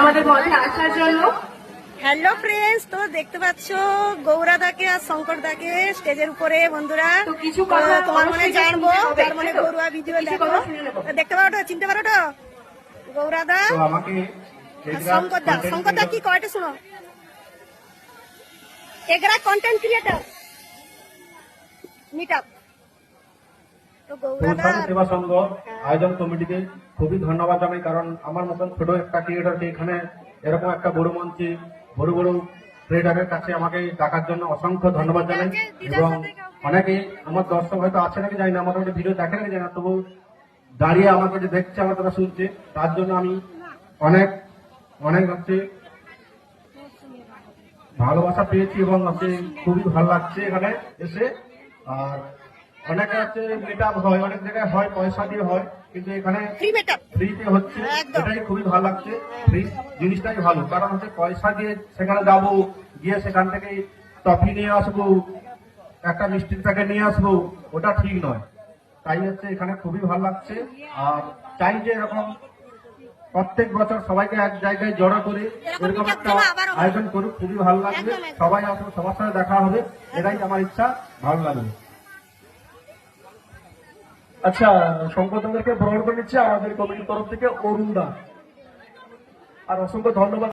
আমাদের বলেন আসার জন্য। হ্যালো ফ্রেন্ডস, তো দেখতে পাচ্ছ গৌরাদাকে আর শঙ্করদাকে স্টেজের উপরে। বন্ধুরা তো কিছু কথা তোমার মনে অবশ্যই জানবো, শুনতে হবে, তার মানে তাই তো? গরুয়া ভিডিও কিছু দেখো, কথা শুনে নেবো। দেখতে পারো তো, চিনতে পারো তো গৌরাদা তো আমাকে আর শঙ্করদা কি কয়টা শুনো। Egra content creator meet up. তো গৌরাদা সেবা সংঘ আয়োজন কমিটিকে খুবই ধন্যবাদ জানাই, কারণ আমার মতন ছোট একটা ক্রিয়েটরকে এখানে এরকম একটা বড় মঞ্চে বড় বড় ক্রিয়েটরের কাছে আমাকে ডাকার জন্য অসংখ্য ধন্যবাদ জানাই। এবং অনেকে আমার দর্শক হয়তো আছে নাকি জানি না, মোটামুটি ভিডিও দেখে নাকি জানি না, তবু দাঁড়িয়ে আমাকে যে দেখছে, আমার কথা শুনছে, তার জন্য আমি অনেক অনেক হচ্ছে ভালোবাসা পেয়েছি এবং হচ্ছে খুবই ভালো লাগছে এখানে এসে। আর অনেকে হচ্ছে মিট আপ হয়, অনেক জায়গায় হয় পয়সা দিয়ে হয়, কিন্তু এখানে ফ্রি মিট আপ ফ্রিতে হচ্ছে, একদম। এটাই খুবই ভালো লাগছে। ফ্রি জিনিসটাই ভালো, কারণ হচ্ছে পয়সা দিয়ে সেখানে যাবো, গিয়ে সেখান থেকে টফি নিয়ে আসবো, একটা মিষ্টির প্যাকেট নিয়ে আসবো, ওটা ঠিক নয়। তাই হচ্ছে এখানে খুবই ভালো লাগছে। আর চাই যে এরকম প্রত্যেক বছর সবাইকে এক জায়গায় জড়ো করে এরকম একটা আয়োজন করুক, খুবই ভালো লাগবে। সবাই আসবে, সবার সাথে দেখা হবে, এটাই আমার ইচ্ছা, ভালো লাগবে। আচ্ছা, শঙ্করদাদেরকে গ্রহণ করে নিচ্ছে আমাদের কমিটির তরফ থেকে অরুণ দা, আর অসংখ্য ধন্যবাদ।